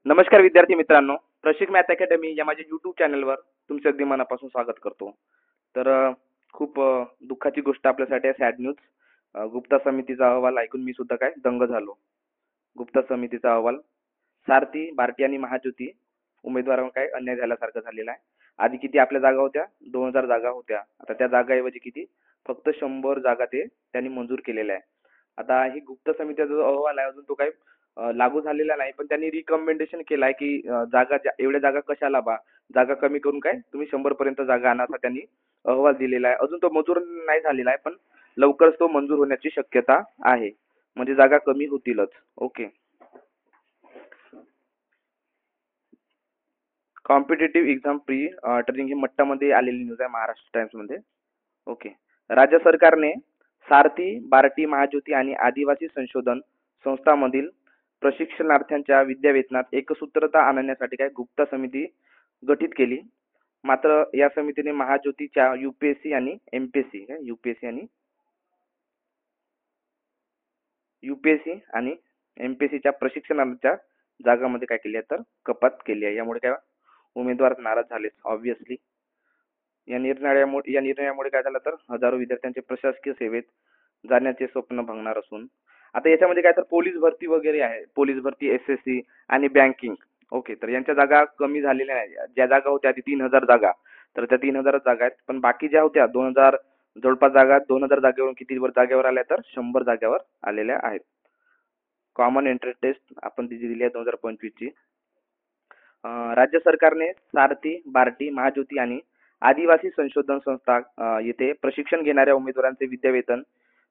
नमस्कार विद्यार्थी मित्रांनो, प्रशिक मॅथ अकॅडमी या माझ्या यूट्यूब चॅनलवर तुमचे अगदी मनापासून स्वागत करतो. तर खूप दुःखाची गोष्ट आपल्यासाठी आहे, सॅड न्यूज. गुप्ता समितीचा अहवाल ऐकून मी सुद्धा काय दंग झालो. गुप्ता समितीचा अहवाल सारथी, बार्टी आणि महाज्योती उमेदवारांवर काय अन्याय झाल्यासारखं झालेला आहे. आधी किती आपल्या जागा होत्या? 2000 जागा होत्या. आता त्या जागाऐवजी किती? फक्त 100 जागा त्यांनी मंजूर केलेल्या आहे. आता ही गुप्त समितीचा जो अहवाल आहे अजून तो काही लागू झालेला नाही, पण त्यांनी रिकमेंडेशन केलाय की एवढ्या जागा कशाला बा, जागा कमी करून काय तुम्ही 100 पर्यंत जागा आणा, असा त्यांनी अहवाल दिलेला आहे. अजून तो मंजूर नाही झालेला आहे, पण लवकरच तो मंजूर होण्याची शक्यता आहे. म्हणजे जागा कमी होतीलच. Okay. Competitive exam pre turning ही मट्टामध्ये आलेली न्यूज आहे महाराष्ट्र टाइम्स मध्ये. ओके. राज्य सरकारने सारथी, बार्टी, महाज्योती आणि आदिवासी संशोधन संस्थांमधील प्रशिक्षणार्थ्यांच्या विद्यावेतनात एकसूत्रता आणण्यासाठी काय गुप्ता समिती गठीत केली. मात्र या समितीने महाज्योतीच्या यूपीएससी आणि एमपीएससी आणि एमपीएससीच्या प्रशिक्षणाच्या जागांमध्ये काय केली आहे तर कपात केली आहे. यामुळे काय उमेदवार नाराज झाले ऑब्व्हियसली. या निर्णयामुळे काय झालं तर हजारो विद्यार्थ्यांचे प्रशासकीय सेवेत जाण्याचे स्वप्न भंगणार असून आता याच्यामध्ये काय तर पोलीस भरती वगैरे आहे. पोलीस भरती, एसएससी आणि बँकिंग. ओके. तर यांच्या जागा कमी झालेल्या नाही. ज्या जागा होत्या ती 3000 जागा, तर त्या 3000 जागा आहेत. पण बाकी ज्या होत्या 2000 जवळपास जागा 2000 जागेवरून किती जागेवर आल्या तर 100 जागेवर आलेल्या आहेत. कॉमन एंट्रन्स टेस्ट आपण ती दिली आहे 2025 ची. राज्य सरकारने सारथी, बार्टी, महाज्योती आणि आदिवासी संशोधन संस्था येथे प्रशिक्षण घेणाऱ्या उमेदवारांचे विद्यावेतन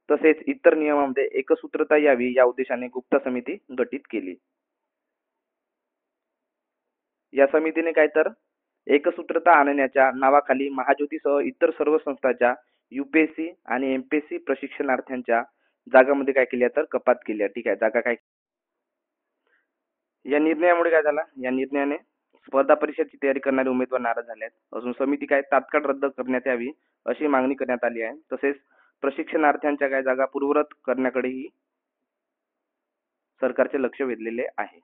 तसेच इतर नियमांमध्ये एकसूत्रता यावी या उद्देशाने गुप्ता समिती गठीत केली. या समितीने काय तर एकसूत्रता आणण्याच्या नावाखाली महाज्योतीसह इतर सर्व संस्थांच्या यूपीएससी आणि एमपीएससी प्रशिक्षणार्थ्यांच्या जागांमध्ये काय केली आहे तर कपात केली आहे. ठीक आहे. जागा काय या निर्णयामुळे काय झालं? या निर्णयाने स्पर्धा परीक्षेची तयारी करणारे उमेदवार नाराज झाले आहेत. अजून समिती काय तात्काळ रद्द करण्यात यावी अशी मागणी करण्यात आली आहे. तसेच प्रशिक्षणार्थ्यांच्या काय जागा पूर्ववत करण्याकडेही सरकारचे लक्ष वेधलेले आहे.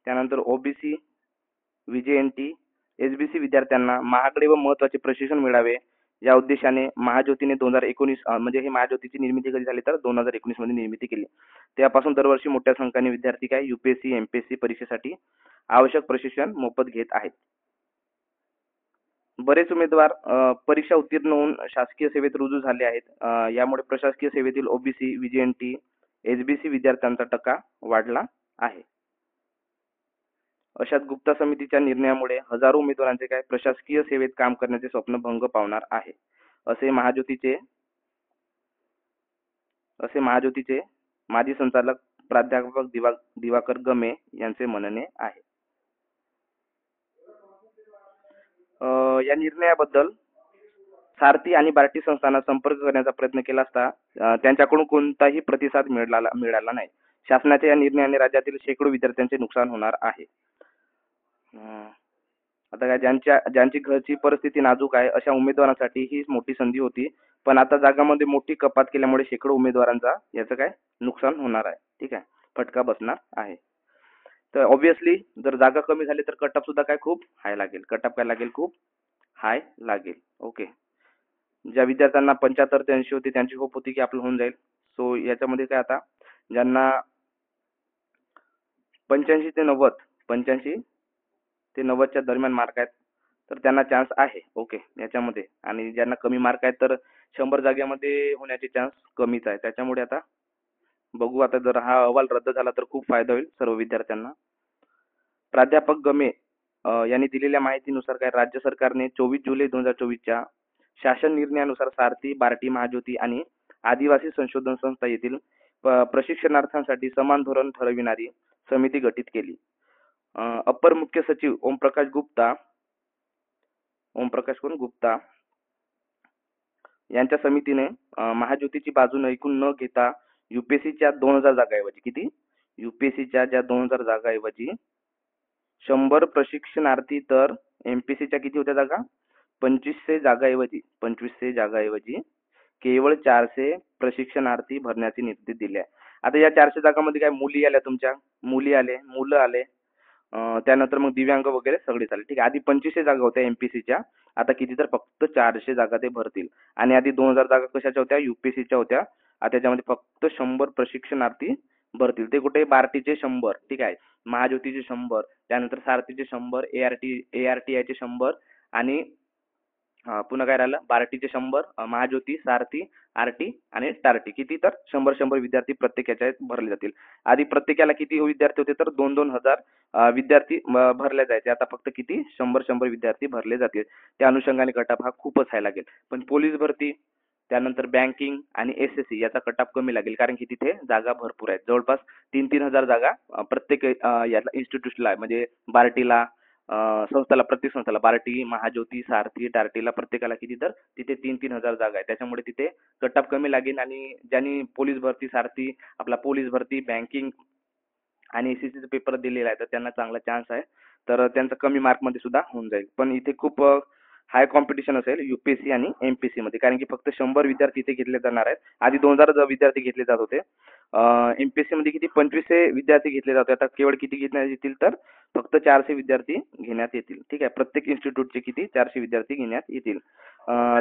त्यानंतर ओबीसी, व्हीजेएनटी, एसबीसी विद्यार्थ्यांना महागडे व महत्वाचे प्रशिक्षण मिळावे या उद्देशाने महाज्योतीने 2019 म्हणजे ही महाज्योतीची निर्मिती कधी झाली तर 2019 मध्ये निर्मिती केली. त्यापासून दरवर्षी मोठ्या संख्येने विद्यार्थी काय यूपीएससी, एमपीएससी परीक्षेसाठी आवश्यक प्रशिक्षण मोफत घेत आहेत. बरेच उमेदवार परीक्षा उत्तीर्ण होऊन शासकीय सेवेत रुजू झाले आहेत. यामुळे प्रशासकीय सेवेतील ओबीसी, व्हीजेएनटी, एसबीसी विद्यार्थ्यांचा टक्का वाढला आहे. अशात गुप्ता समितीच्या निर्णयामुळे हजारो उमेदवारांचे काय प्रशासकीय सेवेत काम करण्याचे स्वप्न भंग पावणार आहे, असे महाज्योतीचे माजी संचालक प्राध्यापक दिवाकर गमे यांचे म्हणणे आहे. या निर्णयाबद्दल सारथी आणि बार्टी संस्थांना संपर्क करण्याचा प्रयत्न केला असता त्यांच्याकडून कोणताही प्रतिसाद मिळाला नाही. शासनाच्या या निर्णयाने राज्यातील शेकडो विद्यार्थ्यांचे नुकसान होणार आहे. आता काय ज्यांची घरची परिस्थिती नाजूक आहे अशा उमेदवारांसाठी ही मोठी संधी होती, पण आता जागांमध्ये मोठी कपात केल्यामुळे शेकडो उमेदवारांचा याचं काय नुकसान होणार आहे. ठीक आहे. फटका बसणार आहे. तर ऑब्व्हियसली जर जागा कमी झाली तर कटअप सुद्धा काय खूप हाय लागेल. कटअप काय लागेल? खूप हाय लागेल. ओके. ज्या विद्यार्थ्यांना 75 ते 80 होते त्यांची होप होती की आपलं होऊन जाईल. सो याच्यामध्ये काय आता ज्यांना 85 ते 90 च्या दरम्यान मार्क आहेत तर त्यांना चान्स आहे. ओके. याच्यामध्ये आणि ज्यांना कमी मार्क आहेत तर 100 जागेमध्ये होण्याचे चान्स कमीच आहे. त्याच्यामुळे आता बघू. आता जर हा अहवाल रद्द झाला तर खूप फायदा होईल सर्व विद्यार्थ्यांना. प्राध्यापक गमे यांनी दिलेल्या माहितीनुसार काय राज्य सरकारने 24 जुलै 2024 च्या शासन निर्णयानुसार सारथी, बार्टी, महाज्योती आणि आदिवासी संशोधन संस्था येथील प्रशिक्षणार्थ्यांसाठी समान धोरण ठरविणारी समिती गठीत केली. अपर मुख्य सचिव ओमप्रकाश गुप्ता यांच्या समितीने महाज्योतीची बाजू ऐकून न घेता यूपीएससीच्या 2000 जागाऐवजी किती? यूपीएससीच्या ज्या 2000 जागाऐवजी 100 प्रशिक्षणार्थी तर एमपीएससीच्या किती होत्या जागा? 2500 जागाऐवजी केवळ 400 प्रशिक्षणार्थी भरण्याचे निर्देश दिले आहे. आता या 400 जागांमध्ये काय मुली आल्या तुमच्या, मुली आले, मुलं आले, त्यानंतर मग दिव्यांग वगैरे सगळेच आले. ठीक आहे. आधी 2500 जागा होत्या एमपीसीच्या. आता किती तर फक्त 400 जागा ते भरतील. आणि आधी 2000 जागा कशाच्या होत्या, यूपीएससीच्या होत्या. आता त्याच्यामध्ये फक्त 100 प्रशिक्षणार्थी भरतील. ते कुठे, बार्टीचे 100, ठीक आहे, महाज्योतीचे 100, त्यानंतर सारथीचे 100, एआरटीआयचे 100 आणि पुन्हा काय राहिलं, बार्टीचे 100, महाज्योती, सारथी, आरटी आणि टार्टी, किती तर 100 विद्यार्थी प्रत्येक याच्यात भरले जातील. आधी प्रत्येकाला किती विद्यार्थी होते तर 2-2 हजार विद्यार्थी भरले जायचे. आता फक्त किती, 100 विद्यार्थी भरले जातील. त्या अनुषंगाने कटअप हा खूपच हाय लागेल. पण पोलीस भरती, त्यानंतर बँकिंग आणि एसएससी याचा कटअप कमी लागेल, कारण की तिथे जागा भरपूर आहेत. जवळपास 3-3 हजार जागा प्रत्येक याला इन्स्टिट्यूटला आहे. म्हणजे बार्टीला, संस्थाला, प्रत्येक संस्थाला, बार्टी, महाज्योती, सारथी, टार्टीला प्रत्येकाला किती तर तिथे 3-3 हजार जागा आहे. त्याच्यामुळे तिथे कटअप कमी लागेल. आणि ज्यांनी पोलीस भरती, सारथी, आपला पोलीस भरती, बँकिंग आणि एसएससीचा पेपर दिलेला आहे तर त्यांना चांगला चान्स आहे. तर त्यांचं कमी मार्कमध्ये सुद्धा होऊन जाईल. पण इथे खूप हाय कॉम्पिटिशन असेल यूपीएससी आणि एमपीएससी मध्ये, कारण की फक्त 100 विद्यार्थी इथे घेतले जाणार आहेत. आधी 2000 विद्यार्थी घेतले जात होते. एमपीएससी मध्ये किती 2500 विद्यार्थी घेतले जात होते. आता केवळ किती घेण्यात येतील तर फक्त 400 विद्यार्थी घेण्यात येतील. ठीक आहे. प्रत्येक इन्स्टिट्यूटचे किती 400 विद्यार्थी घेण्यात येतील.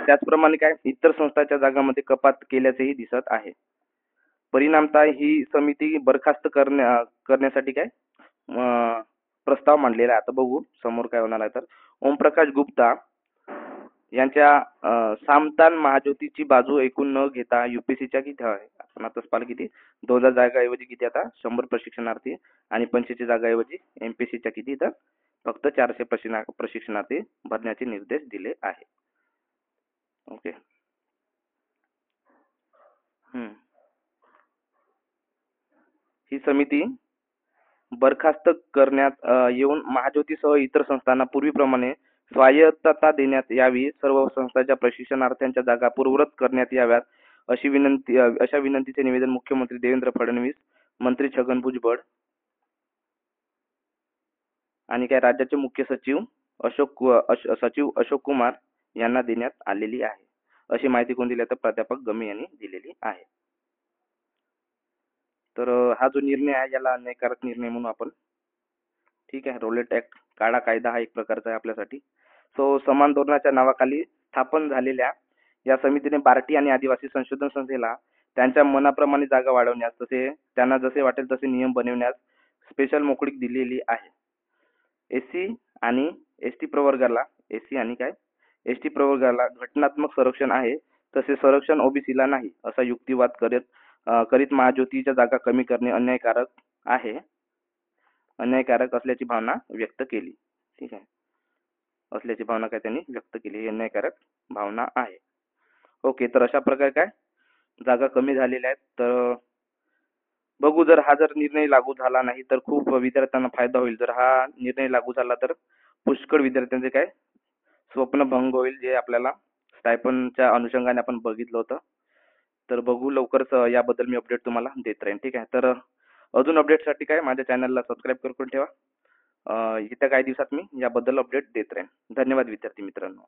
त्याचप्रमाणे काय, इतर संस्थांच्या जागांमध्ये कपात केल्याचेही दिसत आहे. परिणामतः ही समिती बरखास्त करण्यासाठी काय प्रस्ताव मांडलेला आहे. आता बघू समोर काय होणार आहे. तर ओमप्रकाश गुप्ता यांच्या सामतान महाज्योतीची बाजू ऐकून न घेता यूपीएससीच्या किती आहे, आपण आताच पाहिलं किती, 2000 जागाऐवजी किती आता 100 प्रशिक्षणार्थी, आणि 85 जागाऐवजी एमपीएससीच्या किती तर फक्त 400 प्रशिक्षणार्थी भरण्याचे निर्देश दिले आहे. ओके. ही समिती बरखास्त करण्यात येऊन महाज्योतीसह इतर संस्थांना पूर्वीप्रमाणे स्वायत्तता देण्यात यावी. सर्व संस्थांच्या प्रशिक्षणार्थ्यांच्या जागा पूर्ववत करण्यात याव्यात अशा विनंतीचे निवेदन मुख्यमंत्री देवेंद्र फडणवीस, मंत्री छगन भुजबळ आणि काय राज्याचे मुख्य सचिव अशोक कुमार यांना देण्यात आलेली आहे. अशी माहिती कोण दिली तर प्राध्यापक गमे यांनी दिलेली आहे. तर हा जो निर्णय आहे याला अन्यायकारक निर्णय म्हणून आपण, ठीक आहे, रोलेट ऍक्ट, काळा कायदा हा एक प्रकारचा आहे आपल्यासाठी. सो समान धोरणाच्या नावाखाली स्थापन झालेल्या या समितीने बार्टी आणि आदिवासी संशोधन संस्थेला त्यांच्या मनाप्रमाणे जागा वाढवण्यास, तसे त्यांना जसे वाटेल तसे नियम बनवण्यास स्पेशल मोकळीक दिलेली आहे. एससी आणि एसटी प्रवर्गाला, एससी आणि काय एसटी प्रवर्गाला घटनात्मक संरक्षण आहे, तसे संरक्षण ओबीसीला नाही, असा युक्तिवाद करीत महाज्योतीच्या जागा कमी करणे अन्यायकारक असल्याची भावना व्यक्त केली. ठीक आहे, असल्याची भावना काय त्यांनी व्यक्त केली, ही अन्यायकारक भावना आहे. ओके. तर अशा प्रकारे काय जागा कमी झालेल्या आहेत. तर बघू, जर हा निर्णय लागू झाला नाही तर खूप विद्यार्थ्यांना फायदा होईल. जर हा निर्णय लागू झाला तर पुष्कळ विद्यार्थ्यांचे काय स्वप्न भंग होईल, जे आपल्याला स्टायपनच्या अनुषंगाने आपण बघितलं होतं. तर बघू लवकरच याबद्दल मी अपडेट तुम्हाला देत राहीन. ठीक आहे. तर अजून अपडेटसाठी काय माझ्या चॅनलला सबस्क्राईब करून ठेवा. येत्या काही दिवसात मी याबद्दल अपडेट देत राहीन. धन्यवाद विद्यार्थी मित्रांनो.